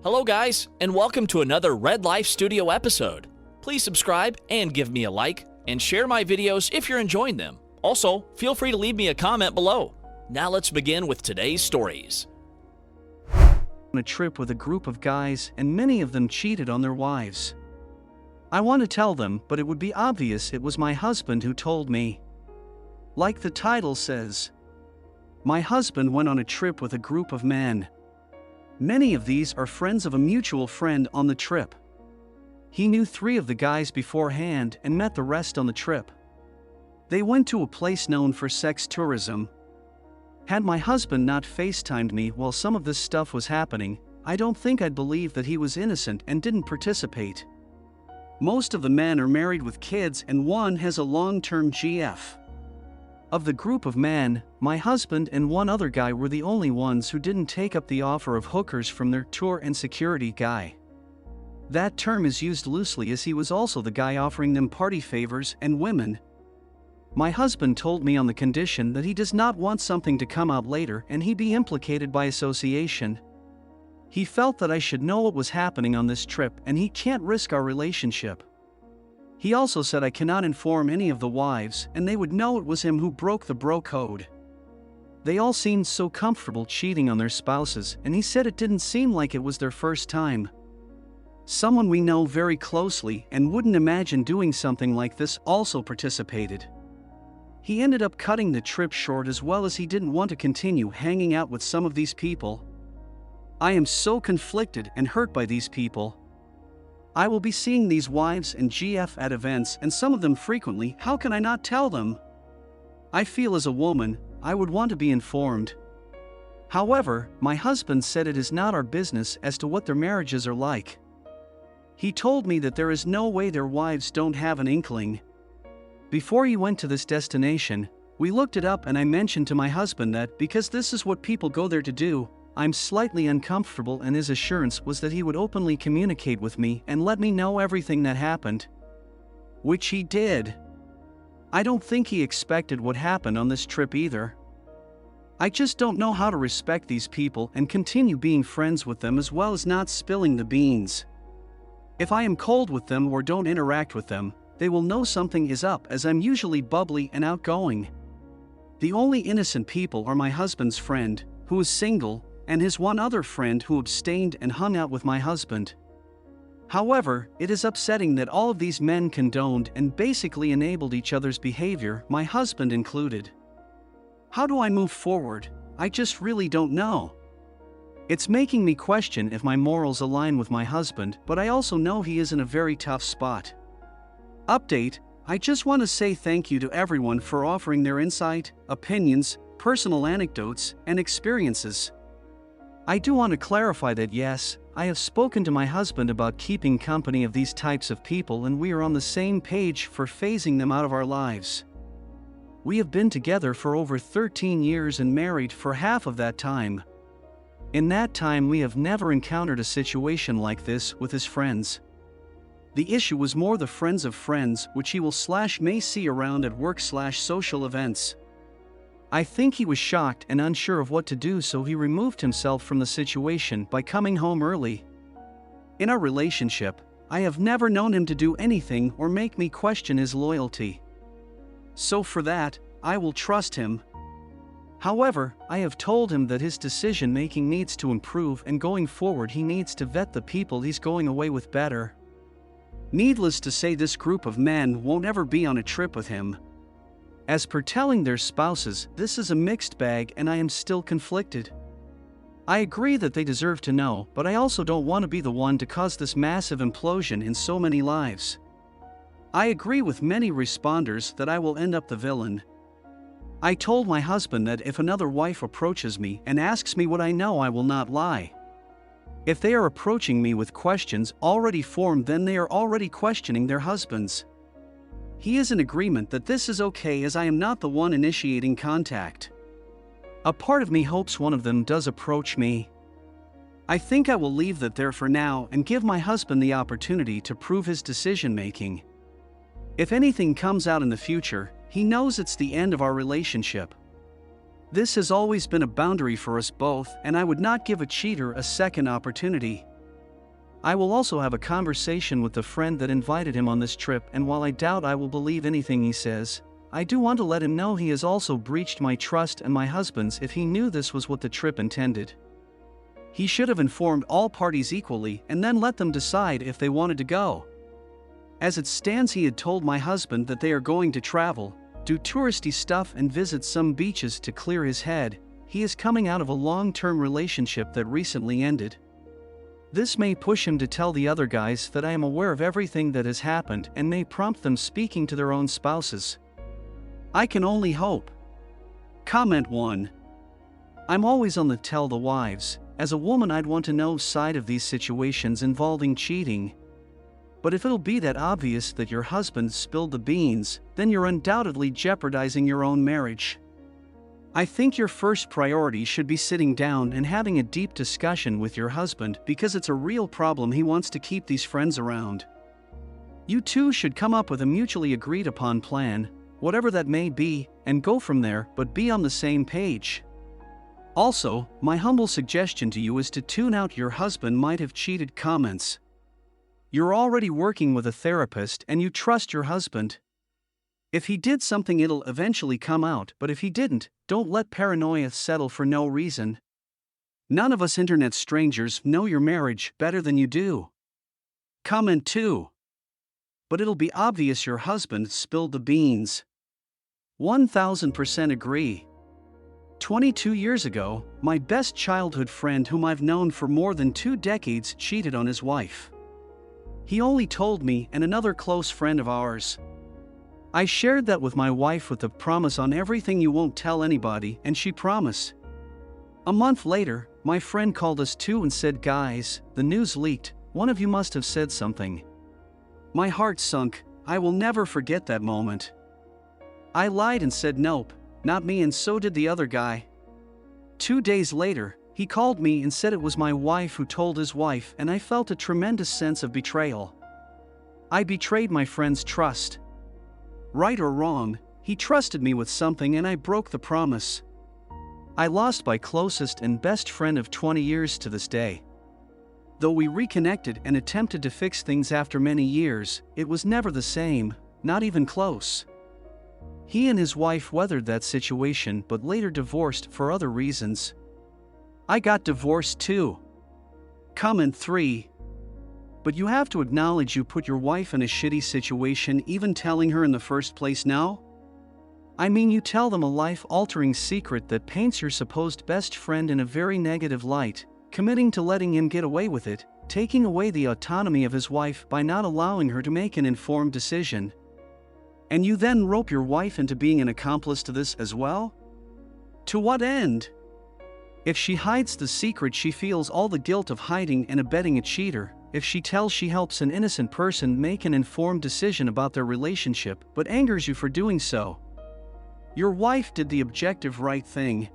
Hello guys, and welcome to another Red Life Studio episode. Please subscribe and give me a like, and share my videos if you're enjoying them. Also, feel free to leave me a comment below. Now let's begin with today's stories. On a trip with a group of guys, and many of them cheated on their wives. I want to tell them, but it would be obvious it was my husband who told me. Like the title says, my husband went on a trip with a group of men. Many of these are friends of a mutual friend on the trip. He knew 3 of the guys beforehand and met the rest on the trip. They went to a place known for sex tourism. Had my husband not FaceTimed me while some of this stuff was happening, I don't think I'd believe that he was innocent and didn't participate. Most of the men are married with kids and one has a long-term GF. Of the group of men, my husband and one other guy were the only ones who didn't take up the offer of hookers from their tour and security guy. That term is used loosely as he was also the guy offering them party favors and women. My husband told me on the condition that he does not want something to come out later and he be implicated by association. He felt that I should know what was happening on this trip and he can't risk our relationship. He also said I cannot inform any of the wives and they would know it was him who broke the bro code. They all seemed so comfortable cheating on their spouses and he said it didn't seem like it was their first time. Someone we know very closely and wouldn't imagine doing something like this also participated. He ended up cutting the trip short as well as he didn't want to continue hanging out with some of these people. I am so conflicted and hurt by these people. I will be seeing these wives and GF at events and some of them frequently. How can I not tell them? I feel as a woman, I would want to be informed. However, my husband said it is not our business as to what their marriages are like. He told me that there is no way their wives don't have an inkling. Before he went to this destination, we looked it up and I mentioned to my husband that because this is what people go there to do, I'm slightly uncomfortable, and his assurance was that he would openly communicate with me and let me know everything that happened. Which he did. I don't think he expected what happened on this trip either. I just don't know how to respect these people and continue being friends with them as well as not spilling the beans. If I am cold with them or don't interact with them, they will know something is up as I'm usually bubbly and outgoing. The only innocent people are my husband's friend, who is single, and his one other friend who abstained and hung out with my husband. However, it is upsetting that all of these men condoned and basically enabled each other's behavior, my husband included. How do I move forward? I just really don't know. It's making me question if my morals align with my husband, but I also know he is in a very tough spot. Update: I just want to say thank you to everyone for offering their insight, opinions, personal anecdotes, and experiences. I do want to clarify that yes, I have spoken to my husband about keeping company of these types of people and we are on the same page for phasing them out of our lives. We have been together for over 13 years and married for half of that time. In that time we have never encountered a situation like this with his friends. The issue was more the friends of friends which he may see around at work/social events. I think he was shocked and unsure of what to do, so he removed himself from the situation by coming home early. In our relationship, I have never known him to do anything or make me question his loyalty. So for that, I will trust him. However, I have told him that his decision-making needs to improve and going forward he needs to vet the people he's going away with better. Needless to say, this group of men won't ever be on a trip with him. As per telling their spouses, this is a mixed bag and I am still conflicted. I agree that they deserve to know, but I also don't want to be the one to cause this massive implosion in so many lives. I agree with many responders that I will end up the villain. I told my husband that if another wife approaches me and asks me what I know, I will not lie. If they are approaching me with questions already formed, then they are already questioning their husbands. He is in agreement that this is okay as I am not the one initiating contact. A part of me hopes one of them does approach me. I think I will leave that there for now and give my husband the opportunity to prove his decision-making. If anything comes out in the future, he knows it's the end of our relationship. This has always been a boundary for us both, and I would not give a cheater a second opportunity. I will also have a conversation with the friend that invited him on this trip, and while I doubt I will believe anything he says, I do want to let him know he has also breached my trust and my husband's if he knew this was what the trip intended. He should have informed all parties equally and then let them decide if they wanted to go. As it stands, he had told my husband that they are going to travel, do touristy stuff and visit some beaches to clear his head. He is coming out of a long-term relationship that recently ended. This may push him to tell the other guys that I am aware of everything that has happened and may prompt them speaking to their own spouses. I can only hope. Comment 1. I'm always on the tell the wives. As a woman, I'd want to know side of these situations involving cheating. But if it'll be that obvious that your husband spilled the beans, then you're undoubtedly jeopardizing your own marriage. I think your first priority should be sitting down and having a deep discussion with your husband, because it's a real problem he wants to keep these friends around. You two should come up with a mutually agreed upon plan, whatever that may be, and go from there, but be on the same page. Also, my humble suggestion to you is to tune out your husband might have cheated comments. You're already working with a therapist and you trust your husband. If he did something, it'll eventually come out, but if he didn't, don't let paranoia settle for no reason. None of us internet strangers know your marriage better than you do. Comment 2. But it'll be obvious your husband spilled the beans. 1000% agree. 22 years ago, my best childhood friend whom I've known for more than 2 decades cheated on his wife. He only told me and another close friend of ours. I shared that with my wife with the promise on everything you won't tell anybody, and she promised. A month later, my friend called us two and said, "Guys, the news leaked, one of you must have said something." My heart sunk. I will never forget that moment. I lied and said nope, not me, and so did the other guy. 2 days later, he called me and said it was my wife who told his wife, and I felt a tremendous sense of betrayal. I betrayed my friend's trust. Right or wrong, he trusted me with something and I broke the promise. I lost my closest and best friend of 20 years to this day. Though we reconnected and attempted to fix things after many years, it was never the same, not even close. He and his wife weathered that situation but later divorced for other reasons. I got divorced too. Comment 3. But you have to acknowledge you put your wife in a shitty situation even telling her in the first place now? I mean, you tell them a life-altering secret that paints your supposed best friend in a very negative light, committing to letting him get away with it, taking away the autonomy of his wife by not allowing her to make an informed decision. And you then rope your wife into being an accomplice to this as well? To what end? If she hides the secret, she feels all the guilt of hiding and abetting a cheater. If she tells, she helps an innocent person make an informed decision about their relationship, but angers you for doing so. Your wife did the objective right thing.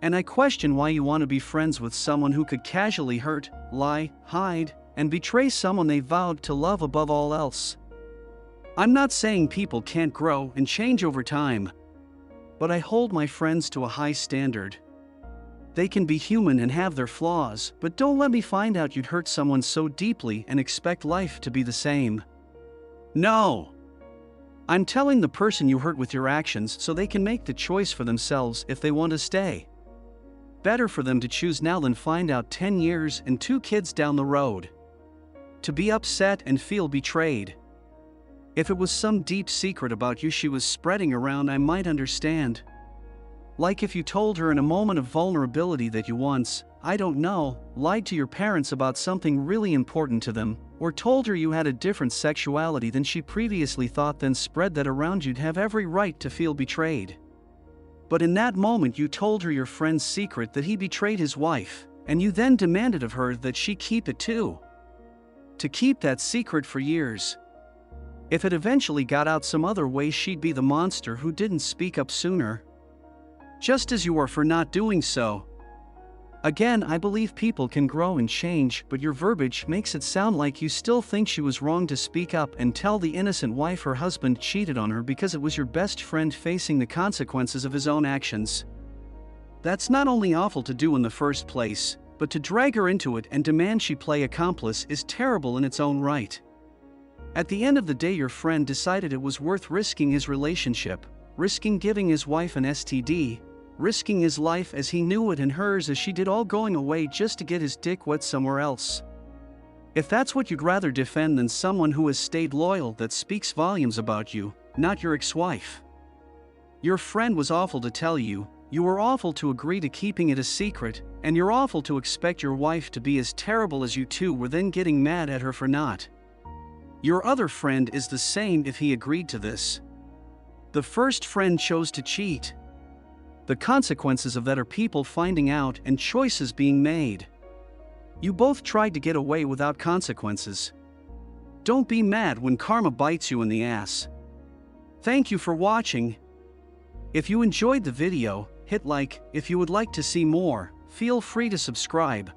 And I question why you want to be friends with someone who could casually hurt, lie, hide, and betray someone they vowed to love above all else. I'm not saying people can't grow and change over time, but I hold my friends to a high standard. They can be human and have their flaws, but don't let me find out you'd hurt someone so deeply and expect life to be the same. No! I'm telling the person you hurt with your actions so they can make the choice for themselves if they want to stay. Better for them to choose now than find out 10 years and 2 kids down the road. To be upset and feel betrayed. If it was some deep secret about you she was spreading around, I might understand. Like if you told her in a moment of vulnerability that you once, I don't know, lied to your parents about something really important to them, or told her you had a different sexuality than she previously thought, then spread that around, you'd have every right to feel betrayed. But in that moment you told her your friend's secret that he betrayed his wife, and you then demanded of her that she keep it too. To keep that secret for years. If it eventually got out some other way, she'd be the monster who didn't speak up sooner. Just as you are for not doing so. Again, I believe people can grow and change, but your verbiage makes it sound like you still think she was wrong to speak up and tell the innocent wife her husband cheated on her because it was your best friend facing the consequences of his own actions. That's not only awful to do in the first place, but to drag her into it and demand she play accomplice is terrible in its own right. At the end of the day, your friend decided it was worth risking his relationship, risking giving his wife an STD, risking his life as he knew it and hers as she did, all going away just to get his dick wet somewhere else. If that's what you'd rather defend than someone who has stayed loyal, that speaks volumes about you, not your ex-wife. Your friend was awful to tell you, you were awful to agree to keeping it a secret, and you're awful to expect your wife to be as terrible as you two were, then getting mad at her for not. Your other friend is the same if he agreed to this. The first friend chose to cheat. The consequences of that are people finding out and choices being made. You both tried to get away without consequences. Don't be mad when karma bites you in the ass. Thank you for watching. If you enjoyed the video, hit like. If you would like to see more, feel free to subscribe.